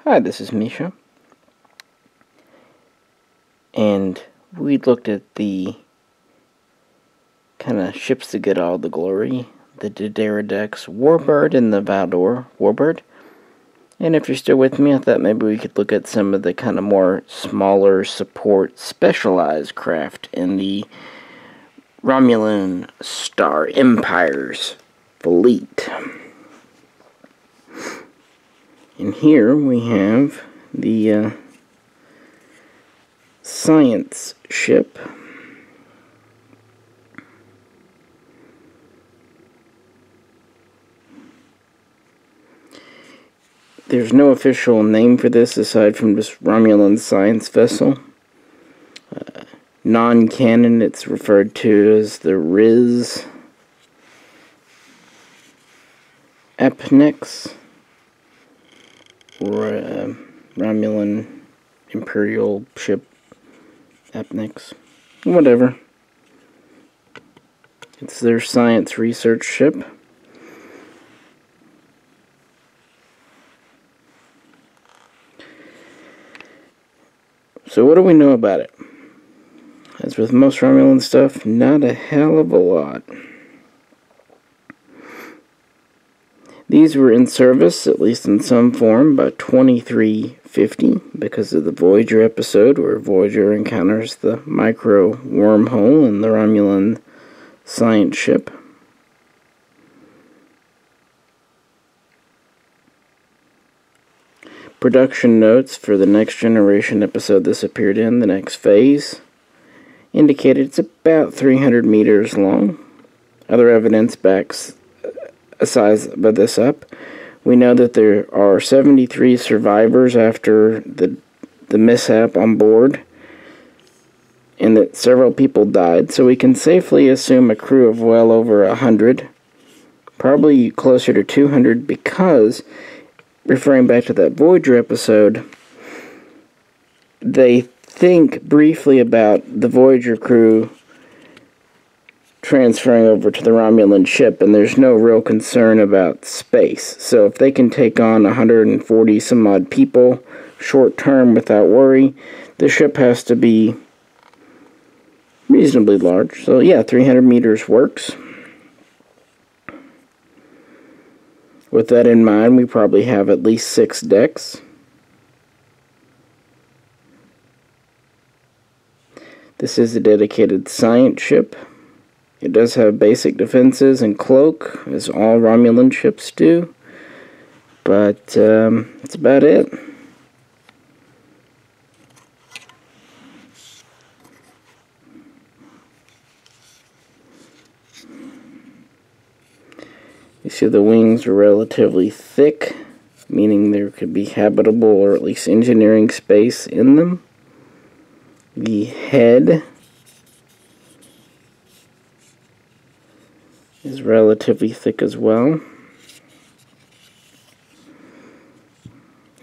Hi, this is Misha, and we looked at the kind of ships that get all the glory, the Dideridex Warbird and the Valdor Warbird. And if you're still with me, I thought maybe we could look at some of the kind of more smaller support specialized craft in the Romulan Star Empire's fleet. And here we have the science ship. There's no official name for this aside from just Romulan science vessel. Non-canon, it's referred to as the Riz Epnex, or Romulan Imperial ship Epnex, whatever. It's their science research ship. So what do we know about it? As with most Romulan stuff, not a hell of a lot. These were in service, at least in some form, by 2350 because of the Voyager episode where Voyager encounters the micro wormhole in the Romulan science ship. Production notes for the Next Generation episode this appeared in, The Next Phase, indicated it's about 300 meters long. Other evidence backs a size of this up. We know that there are 73 survivors after the mishap on board, and that several people died, so we can safely assume a crew of well over 100, probably closer to 200, because, referring back to that Voyager episode, they think briefly about the Voyager crew transferring over to the Romulan ship, and there's no real concern about space. So if they can take on 140 some odd people short term without worry, the ship has to be reasonably large. So yeah, 300 meters works. With that in mind, we probably have at least 6 decks. This is a dedicated science ship. It does have basic defenses and cloak, as all Romulan ships do, but that's about it. You see the wings are relatively thick, meaning there could be habitable or at least engineering space in them. The head is relatively thick as well.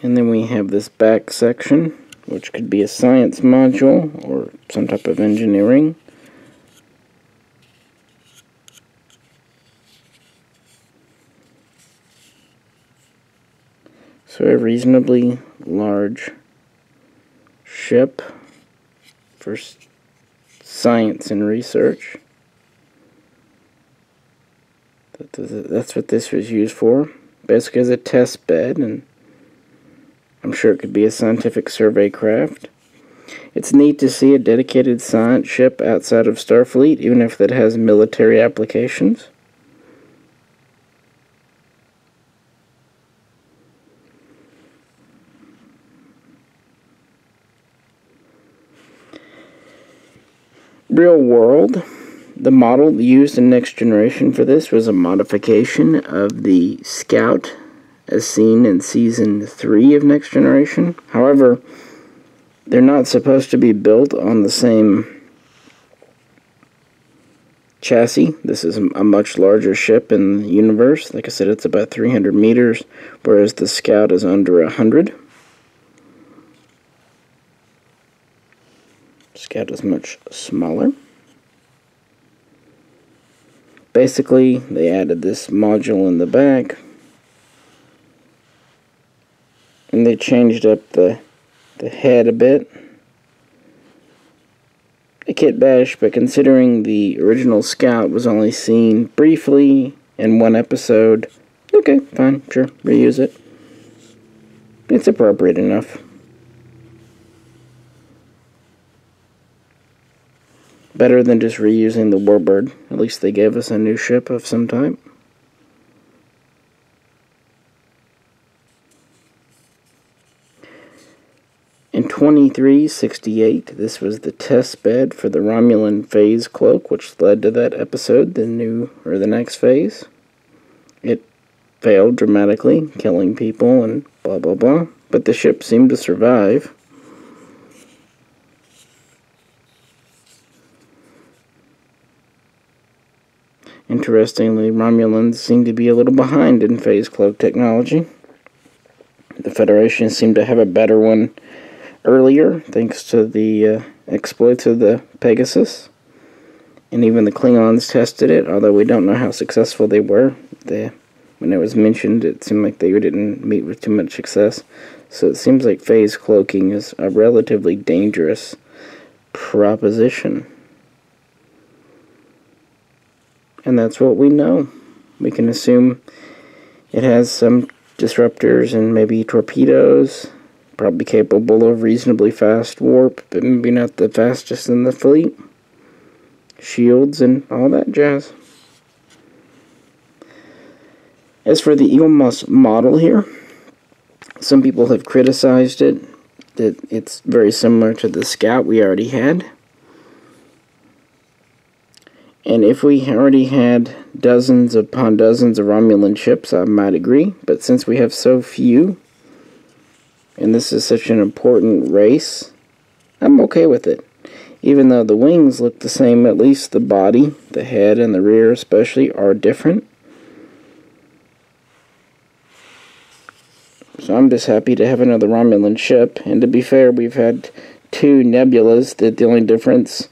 And then we have this back section, which could be a science module or some type of engineering. So a reasonably large ship for science and research. That's what this was used for, basically as a test bed, and I'm sure it could be a scientific survey craft. It's neat to see a dedicated science ship outside of Starfleet, even if that has military applications. Real world. The model used in Next Generation for this was a modification of the Scout as seen in Season 3 of Next Generation. However, they're not supposed to be built on the same chassis. This is a much larger ship in the universe. Like I said, it's about 300 meters, whereas the Scout is under 100. Scout is much smaller. Basically, they added this module in the back And they changed up the head a bit. A kit bash, but considering the original Scout was only seen briefly in one episode, okay, fine, sure, reuse it. It's appropriate enough. Better than just reusing the Warbird. At least they gave us a new ship of some type. In 2368, this was the test bed for the Romulan phase cloak, which led to that episode, the next phase. It failed dramatically, killing people and blah blah blah, but the ship seemed to survive. Interestingly, Romulans seem to be a little behind in phase cloak technology. The Federation seemed to have a better one earlier, thanks to the exploits of the Pegasus. And even the Klingons tested it, although we don't know how successful they were. When it was mentioned, it seemed like they didn't meet with too much success. So it seems like phase cloaking is a relatively dangerous proposition. And that's what we know. We can assume it has some disruptors and maybe torpedoes. Probably capable of reasonably fast warp, but maybe not the fastest in the fleet. Shields and all that jazz. As for the Eagle Moss model here, some people have criticized it, that it's very similar to the Scout we already had. And if we already had dozens upon dozens of Romulan ships, I might agree. But since we have so few, and this is such an important race, I'm okay with it. Even though the wings look the same, at least the body, the head, and the rear especially are different. So I'm just happy to have another Romulan ship. And to be fair, we've had 2 Nebulas that the only difference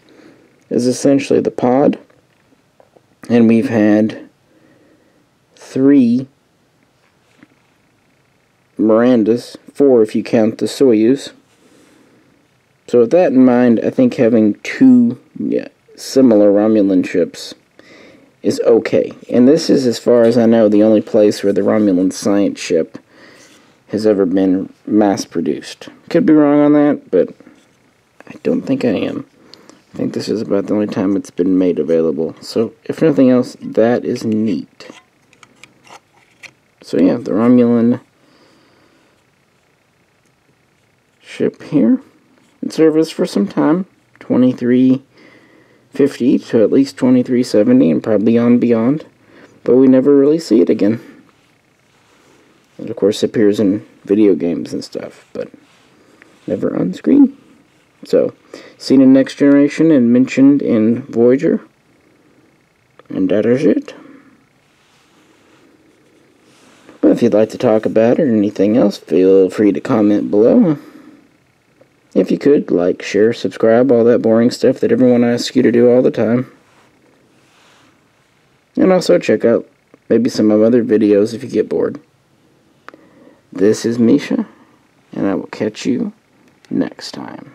is essentially the pod. And we've had 3 Mirandas, 4 if you count the Soyuz. So with that in mind, I think having 2 similar Romulan ships is okay. And this is, as far as I know, the only place where the Romulan science ship has ever been mass-produced. Could be wrong on that, but I don't think I am. I think this is about the only time it's been made available. So, if nothing else, that is neat. So yeah, the Romulan ship here in service for some time, 2350 to at least 2370 and probably on beyond, but we never really see it again. It of course appears in video games and stuff, but never on screen. So, seen in Next Generation and mentioned in Voyager, and that is it. But if you'd like to talk about it or anything else, feel free to comment below. If you could, like, share, subscribe, all that boring stuff that everyone asks you to do all the time. And also check out maybe some of my other videos if you get bored. This is Misha, and I will catch you next time.